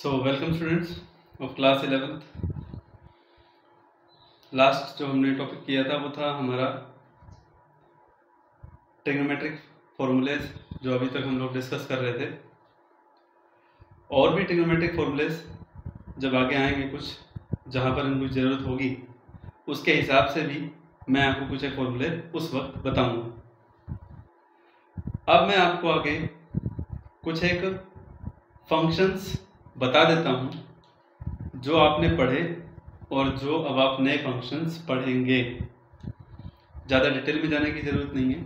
So welcome students of class 11th। Last जो हमने topic किया था वो था हमारा ट्रिग्नोमेट्रिक फॉर्मूलेज, जो अभी तक हम लोग डिस्कस कर रहे थे। और भी ट्रिग्नोमेट्रिक फॉर्मूलेज जब आगे आएंगे कुछ, जहाँ पर इनको ज़रूरत होगी उसके हिसाब से भी मैं आपको कुछ एक फॉर्मूले उस वक्त बताऊंगा। अब मैं आपको आगे कुछ एक फंक्शंस बता देता हूँ जो आपने पढ़े और जो अब आप नए फंक्शंस पढ़ेंगे। ज़्यादा डिटेल में जाने की ज़रूरत नहीं है,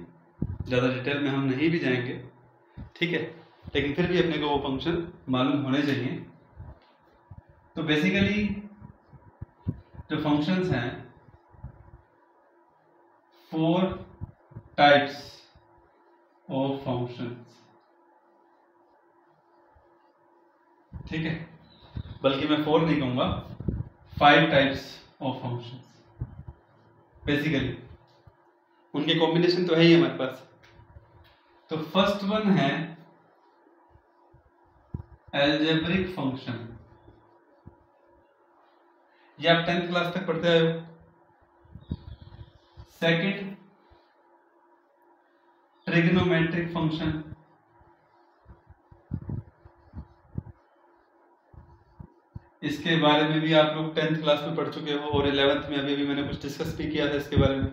ज़्यादा डिटेल में हम नहीं भी जाएंगे, ठीक है, लेकिन फिर भी अपने को वो फंक्शन मालूम होने चाहिए। तो बेसिकली जो फंक्शंस हैं, 4 टाइप्स ऑफ फंक्शंस, ठीक है, बल्कि मैं 4 नहीं कहूँगा, 5 टाइप्स ऑफ फंक्शंस। बेसिकली उनके कॉम्बिनेशन तो है ही हमारे पास। तो फर्स्ट वन है अलजेब्रिक फंक्शन। ये आप 10th क्लास तक पढ़ते आए हो। Second, trigonometric function. इसके बारे में भी आप लोग 10th क्लास में पढ़ चुके हो और 11th में अभी भी मैंने कुछ डिस्कस भी किया था इसके बारे में।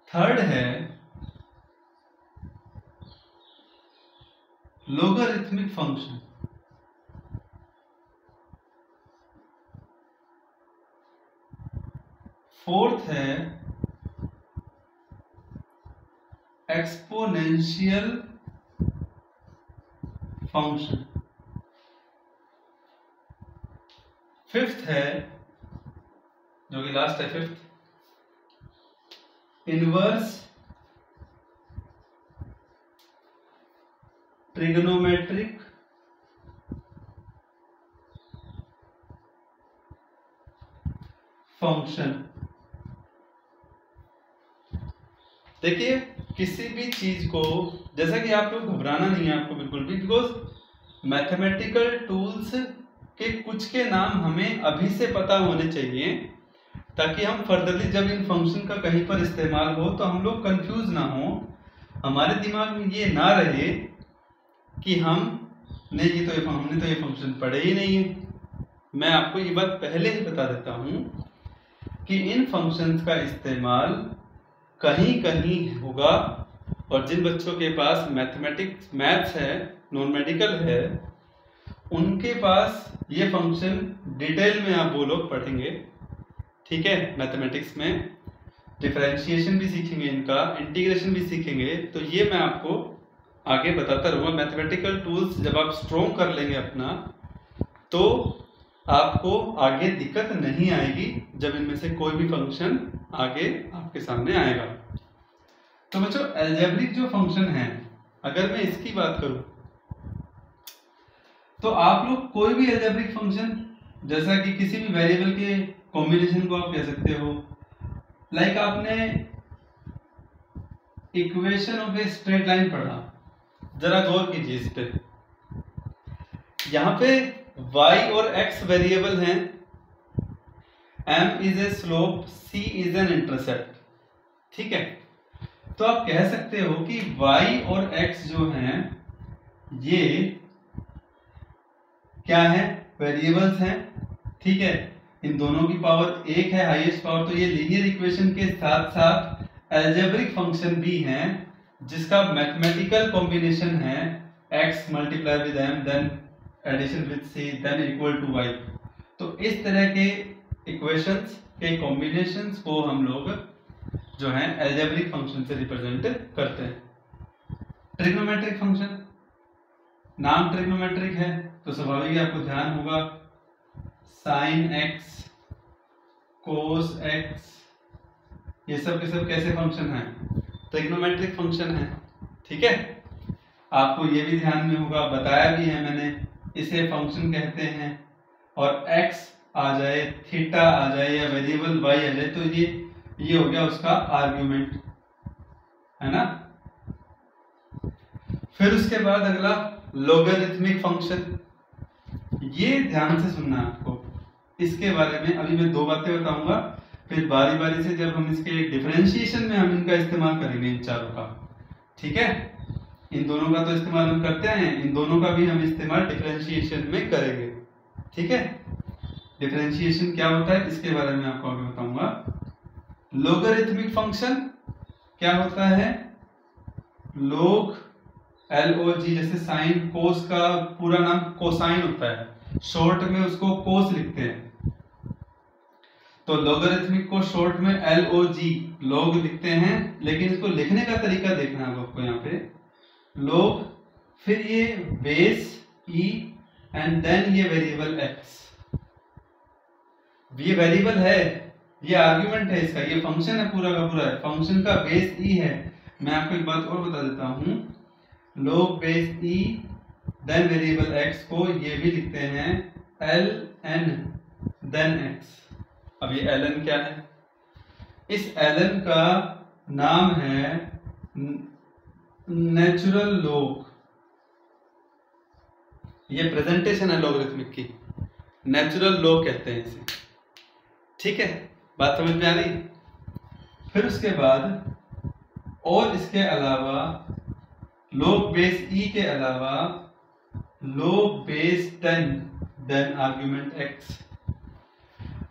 थर्ड है लोगरिथमिक फंक्शन। फोर्थ है एक्सपोनेंशियल फंक्शन। फिफ्थ है, जो कि लास्ट है, फिफ्थ, इनवर्स ट्रिग्नोमेट्रिक फंक्शन। देखिए, किसी भी चीज को, जैसा कि आप लोग घबराना नहीं है आपको बिल्कुल भी, बिकॉज मैथमेटिकल टूल्स के कुछ के नाम हमें अभी से पता होने चाहिए, ताकि हम फर्दरली जब इन फंक्शन का कहीं पर इस्तेमाल हो तो हम लोग कंफ्यूज ना हो, हमारे दिमाग में ये ना रहे कि हमने तो ये फंक्शन पढ़े ही नहीं है। मैं आपको ये बात पहले ही बता देता हूं कि इन फंक्शंस का इस्तेमाल कहीं कहीं होगा, और जिन बच्चों के पास मैथ्स है, नॉन मेडिकल है, उनके पास ये फंक्शन डिटेल में आप वो लोग पढ़ेंगे, ठीक है। मैथमेटिक्स में डिफरेंशिएशन भी सीखेंगे, इनका इंटीग्रेशन भी सीखेंगे। तो ये मैं आपको आगे बताता रहूँगा। मैथमेटिकल टूल्स जब आप स्ट्रॉन्ग कर लेंगे अपना, तो आपको आगे दिक्कत नहीं आएगी जब इनमें से कोई भी फंक्शन आगे आपके सामने आएगा। तो बच्चों, अलजेब्रिक जो फंक्शन है, अगर मैं इसकी बात करूं तो आप लोग कोई भी अलजेब्रिक फंक्शन, जैसा कि किसी भी वेरिएबल के कॉम्बिनेशन को आप कह सकते हो, लाइक आपने equation of a straight line पढ़ा, जरा गौर कीजिए इस पे। यहां पे y और x वेरिएबल हैं, m is a slope, c is an intercept, ठीक है। तो आप कह सकते हो कि y और x जो हैं ये क्या है, वेरिएबल्स हैं, ठीक है। इन दोनों की पावर 1 है, हाईएस्ट पावर, तो ये लीनियर इक्वेशन के साथ साथ अलजेब्रिक फंक्शन भी हैं, जिसका मैथमेटिकल कॉम्बिनेशन है x multiply with m then addition with c then equal to y। तो इस तरह के इक्वेशंस के कॉम्बिनेशंस को हम लोग जो है अलजेब्रिक फंक्शन से रिप्रेजेंट करते हैं। ट्रिग्नोमेट्रिक फंक्शन, नाम ट्रिग्नोमेट्रिक है तो स्वाभाविक आपको ध्यान होगा साइन x, कोस x, ये सब के सब कैसे फंक्शन है, ट्रिग्नोमेट्रिक फंक्शन है, ठीक है। आपको ये भी ध्यान में होगा, बताया भी है मैंने, इसे फंक्शन कहते हैं, और x आ जाए, थीटा आ जाए या वेरिएबल y आ जाए तो ये हो गया उसका आर्ग्यूमेंट, है ना। फिर उसके बाद अगला लोगरिथमिक फंक्शन, ये ध्यान से सुनना आपको। इसके बारे में अभी मैं दो बातें बताऊंगा, फिर बारी बारी से जब हम इसके डिफरेंशिएशन में हम इनका इस्तेमाल करेंगे इन चारों का, ठीक है। इन दोनों का तो इस्तेमाल हम करते हैं, इन दोनों का भी हम इस्तेमाल डिफरेंशिएशन में करेंगे, ठीक है। डिफरेंशिएशन क्या होता है इसके बारे में आपको आगे बताऊंगा। लोगरिथमिक फंक्शन क्या होता है, लोग LOG, जैसे साइन कोस का पूरा नाम कोसाइन होता है, शॉर्ट में उसको कोस लिखते हैं, तो लोगरिथमिक को शॉर्ट में LOG लॉग लिखते हैं, लेकिन इसको लिखने का तरीका देखना है आपको यहाँ पे, लॉग, फिर ये बेस E एंड देन ये वेरिएबल x, ये वेरिएबल है, ये आर्गुमेंट है इसका, ये फंक्शन है पूरा का पूरा है, फंक्शन का बेस E है। मैं आपको एक बात और बता देता हूं, log base E then variable x को ये भी लिखते हैं ln देन x। अब ये ln क्या है, इस ln का नाम है नेचुरल लॉग, ये प्रेजेंटेशन है लॉगरिथमिक की, नेचुरल लॉग कहते हैं इसे, ठीक है। बात समझ में आ रही। फिर उसके बाद और इसके अलावा log बेस E के अलावा log base 10 then argument x।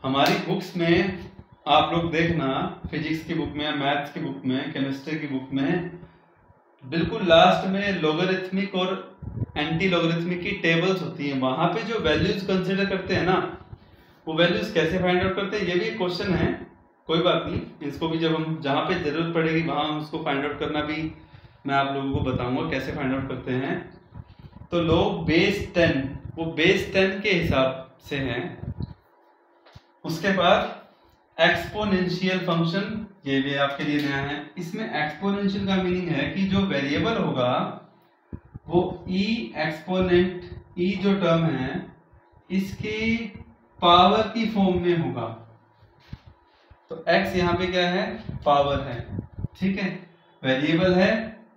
हमारी बुक्स में आप लोग देखना, फिजिक्स की बुक में, मैथ्स की बुक में, केमिस्ट्री की बुक में, बिल्कुल लास्ट में लोगरिथमिक और एंटी लोगरिथमिक की टेबल्स होती हैं, वहां पे जो वैल्यूज कंसीडर करते हैं ना, वो वैल्यूज कैसे फाइंड आउट करते हैं, ये भी एक क्वेश्चन है, कोई बात नहीं, इसको भी जब हम जहां पे जरूरत पड़ेगी वहां हम उसको फाइंड आउट करना भी मैं आप लोगों को बताऊंगा कैसे फाइंड आउट करते हैं। तो log बेस 10 वो बेस 10 के हिसाब से है। उसके बाद एक्सपोनेंशियल फंक्शन, ये भी आपके लिए नया है। इसमें एक्सपोनेंशियल का मीनिंग है कि जो वेरिएबल होगा वो e एक्सपोनेंट, e जो टर्म है इसकी पावर की फॉर्म में होगा, तो x यहाँ पे क्या है, पावर है, ठीक है, वेरिएबल है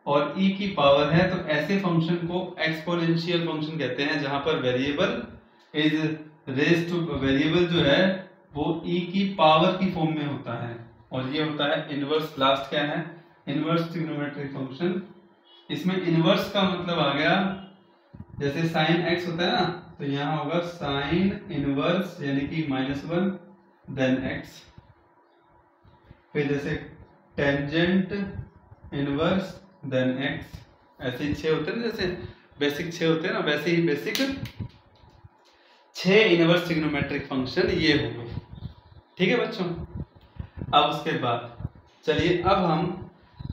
और e की पावर है, तो ऐसे फंक्शन को एक्सपोनेंशियल फंक्शन कहते हैं, जहां पर variable is raise to, variable जो है वो e की पावर की फॉर्म में होता है, और ये होता है इनवर्स। लास्ट क्या है, इनवर्स ट्रिग्नोमेट्रिक फंक्शन। इसमें इनवर्स का मतलब आ गया, जैसे साइन x होता है ना, तो यहाँ होगा साइन इनवर्स यानी कि -1 देन x। फिर जैसे टेंजेंट इनवर्स देन x, ऐसे 6 होते हैं ना, जैसे बेसिक 6 होते हैं ना, वैसे ही बेसिक 6 इनवर्स ट्रिग्नोमेट्रिक फंक्शन ये हो गए, ठीक है बच्चों। अब उसके बाद चलिए, अब हम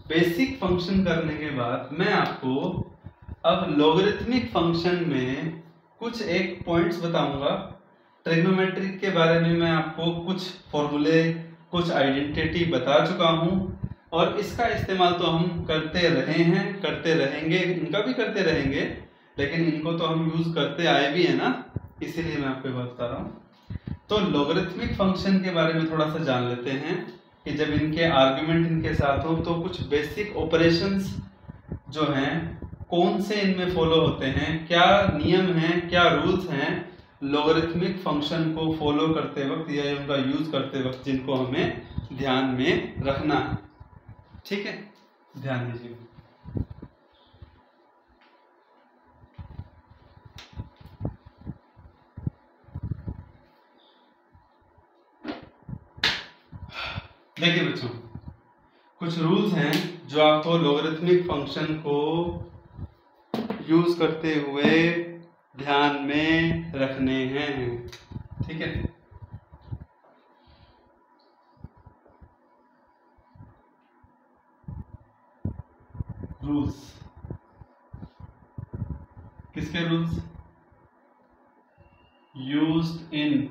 बेसिक फंक्शन करने के बाद मैं आपको अब लॉगरिथमिक फंक्शन में कुछ एक पॉइंट्स बताऊंगा। ट्रिग्नोमेट्रिक के बारे में मैं आपको कुछ फॉर्मूले, कुछ आइडेंटिटी बता चुका हूं, और इसका इस्तेमाल तो हम करते रहे हैं, करते रहेंगे, इनका भी करते रहेंगे, लेकिन इनको तो हम यूज करते आए भी है ना, इसीलिए मैं आपको बात बता रहा हूँ। तो लॉगरिथमिक फंक्शन के बारे में थोड़ा सा जान लेते हैं कि जब इनके आर्गुमेंट इनके साथ हो तो कुछ बेसिक ऑपरेशंस जो हैं कौन से इनमें फॉलो होते हैं, क्या नियम हैं, क्या रूल्स हैं लॉगरिथमिक फंक्शन को फॉलो करते वक्त या उनका यूज करते वक्त, जिनको हमें ध्यान में रखना है, ठीक है, ध्यान दीजिए। देखिए बच्चों, कुछ रूल्स हैं जो आपको लॉगरिथमिक फंक्शन को यूज करते हुए ध्यान में रखने हैं, ठीक है। रूल्स, किसके rules, used in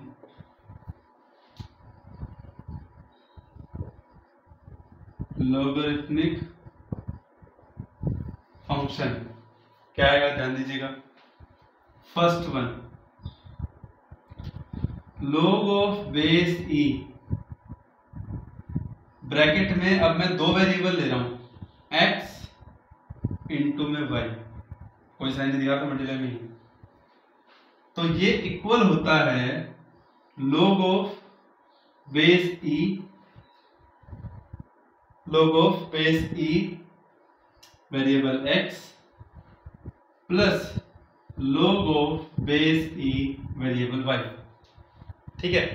logarithmic function. क्या आएगा, ध्यान दीजिएगा। First one, log of base e, bracket में अब मैं दो वेरिएबल ले रहा हूं, x इंटू में y, कोई साइन नहीं दिखा तो मल्टीप्लाई में ही। तो ये इक्वल होता है log of base E variable x प्लस log of base E variable y। ठीक है,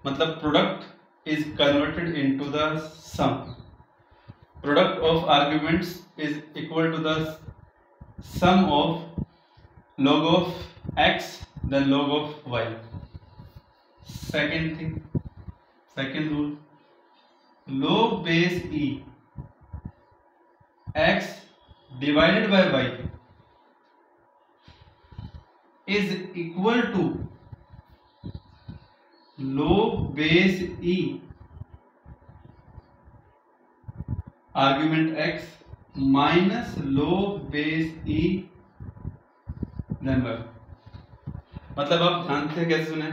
मतलब product is converted into the sum. Product of arguments is equal to the sum of log of x then log of y। second thing, second rule, log base e x divided by y is equal to log base e argument x minus log base e then y। मतलब आप ध्यान से कैसे सुने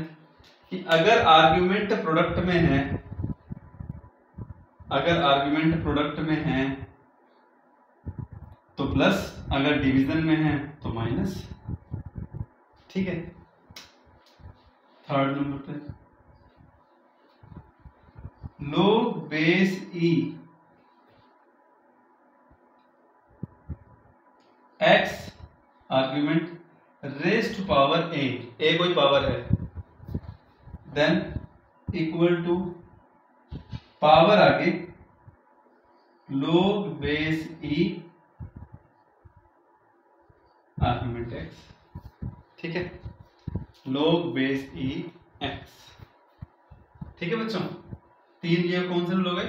कि अगर argument product में है, अगर आर्ग्यूमेंट प्रोडक्ट में है तो प्लस, अगर डिवीजन में है तो माइनस। ठीक है, थर्ड नंबर पे log base e x argument raise to power a कोई पावर है, देन इक्वल टू पावर आगे log base e argument x। ठीक है, log बेस e x। ठीक है बच्चों, तीन ये कौन से रूल हो गए?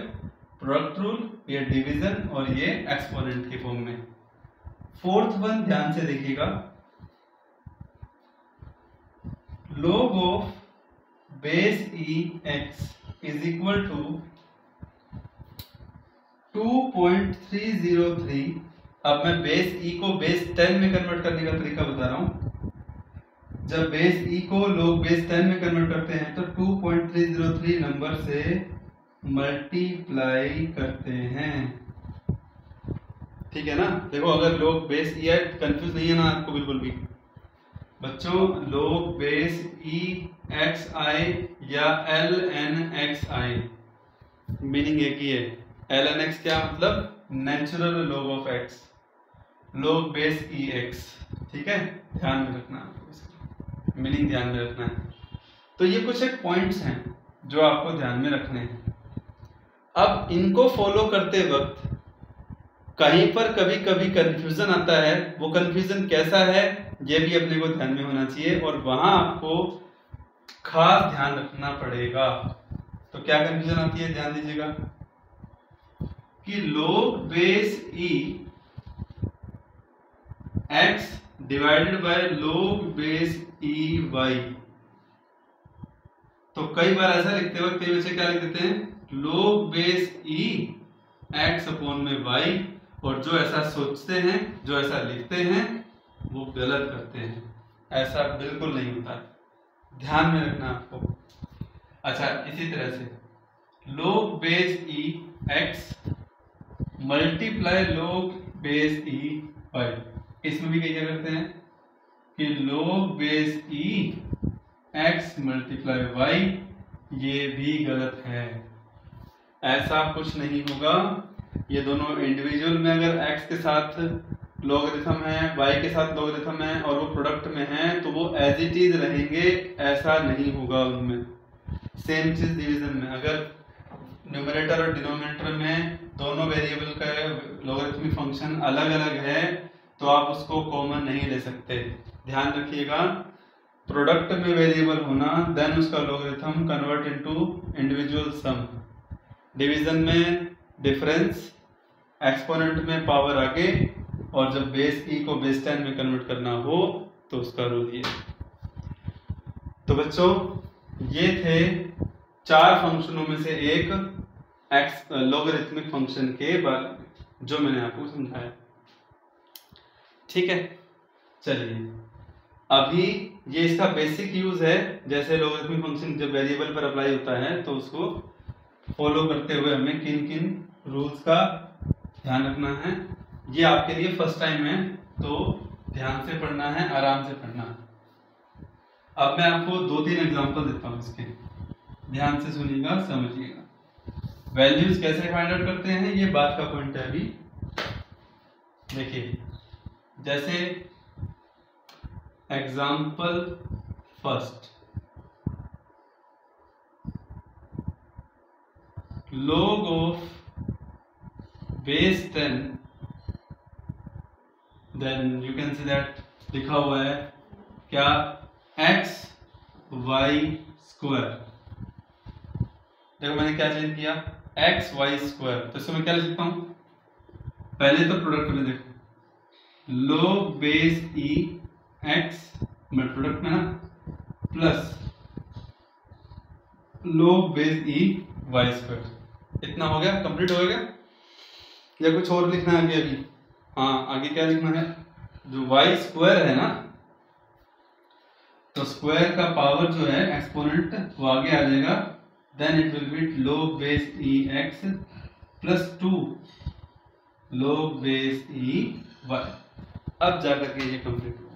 प्रोडक्ट रूल, ये डिवीजन और ये एक्सपोनेंट के फॉर्म में। फोर्थ वन ध्यान से देखिएगा, log of base E X is equal to 2.303। अब मैं बेस ई को बेस 10 में कन्वर्ट करने का तरीका बता रहा हूं। जब बेस ई को लोग बेस 10 में कन्वर्ट करते हैं तो 2.303 नंबर से मल्टीप्लाई करते हैं। ठीक है ना, देखो अगर लोग बेस ई है, कंफ्यूज नहीं है ना आपको बिल्कुल भी बच्चों। log बेस ई एक्स आई या एल एन एक्स आई मीनिंग एक ही है। एल एन एक्स क्या मतलब? Natural log of x, log base E x. ठीक है, ध्यान में रखना आपको, मीनिंग ध्यान में रखना है। तो ये कुछ एक पॉइंट्स हैं जो आपको ध्यान में रखने हैं। अब इनको फॉलो करते वक्त कहीं पर कभी कभी कंफ्यूजन आता है, वो कंफ्यूजन कैसा है ये भी अपने को ध्यान में होना चाहिए और वहां आपको खास ध्यान रखना पड़ेगा। तो क्या कंफ्यूजन आती है, ध्यान दीजिएगा कि log base E X divided by log base E Y. तो कई बार ऐसा लिखते वक्त कई बच्चे क्या लिख देते हैं, log बेस ई एक्स अपॉन में वाई, और जो ऐसा सोचते हैं, जो ऐसा लिखते हैं वो गलत करते हैं। ऐसा बिल्कुल नहीं होता, ध्यान में रखना आपको। अच्छा, इसी तरह से log बेस ई एक्स मल्टीप्लाई log बेस ई वाई, इसमें भी क्या करते हैं कि log बेस ई एक्स मल्टीप्लाई वाई, ये भी गलत है। ऐसा कुछ नहीं होगा। ये दोनों इंडिविजुअल में अगर x के साथ लॉगरिथम है, y के साथ लॉगरिथम है और वो प्रोडक्ट में है तो वो एज इट इज रहेंगे, ऐसा नहीं होगा उनमें। सेम चीज डिवीजन में, अगर न्यूमरेटर और डिनोमिनेटर में दोनों वेरिएबल का लॉगरिथमिक फंक्शन अलग अलग है तो आप उसको कॉमन नहीं ले सकते। ध्यान रखिएगा, प्रोडक्ट में वेरिएबल होना देन उसका लॉगरिथम कन्वर्ट इनटू इंडिविजुअल सम, डिवीजन में डिफरेंस, एक्सपोनेंट में पावर आगे, और जब बेस ई को बेस 10 में कन्वर्ट करना हो तो उसका रूल ये। तो बच्चों ये थे चार फंक्शनों में से एक लॉगरिथमिक फंक्शन के बारे में जो मैंने आपको समझाया। ठीक है, चलिए अभी ये इसका बेसिक यूज है। जैसे लॉगरिथमिक फंक्शन जब वेरिएबल पर अप्लाई होता है तो उसको फॉलो करते हुए हमें किन किन रूल्स का ध्यान रखना है। ये आपके लिए फर्स्ट टाइम है तो ध्यान से पढ़ना है, आराम से पढ़ना है। अब मैं आपको 2-3 एग्जांपल देता हूं इसके, ध्यान से सुनिएगा, समझिएगा। वैल्यूज कैसे फाइंड आउट करते हैं, ये बात का पॉइंट है अभी। देखिए, जैसे example first, log of base 10, then you can see that लिखा हुआ है क्या, x y स्क्वायर। देखो मैंने क्या चेंज किया, x y स्क्वायर, तो इसको मैं क्या लिख सकता हूं, पहले तो प्रोडक्ट में देखो, log बेस e x में प्रोडक्ट में ना, plus log base e y square. इतना हो गया, कंप्लीट हो गया, या कुछ और लिखना है अभी? हाँ, आगे क्या लिखना है, जो y स्क्वायर है ना, तो स्क्वायर का पावर जो है एक्सपोनेंट वो आगे आ जाएगा, then it will be log base e x plus 2 log base e y। अब जाकर के ये कंप्लीट हुआ,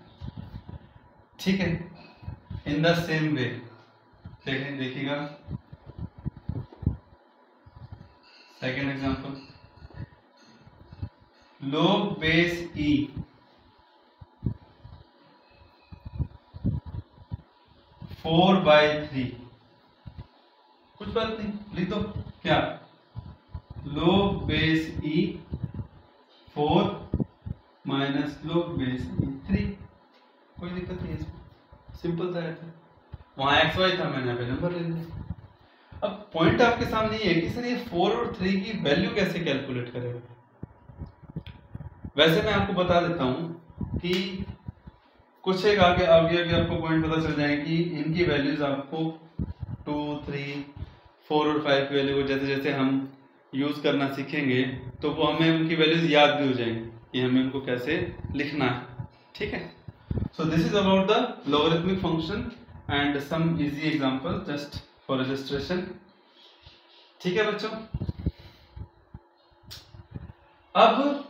ठीक है। इन द सेम वे देखिएगा second example, log base e 4/3, कुछ बात नहीं, लिख दो क्या, log base e 4 minus log base e 3, कोई दिक्कत नहीं है इसमें, सिंपल सा है। वहां एक्स वाई था, मैंने यहाँ पे नंबर ले लिया। अब पॉइंट आपके सामने ये है कि सर ये 4 और 3 की वैल्यू कैसे कैलकुलेट करेगा। वैसे मैं आपको बता देता हूं कि कुछ एक आगे आगे आगे आपको पॉइंट पता चल जाएगा कि इनकी वैल्यूज आपको 2, 3, 4 और 5 की वैल्यू को जैसे जैसे हम यूज करना सीखेंगे तो वो हमें उनकी वैल्यूज याद भी हो जाएंगी कि हमें उनको कैसे लिखना है, ठीक है। So this is about the logarithmic function and some easy example just for illustration, ठीक है बच्चों। अब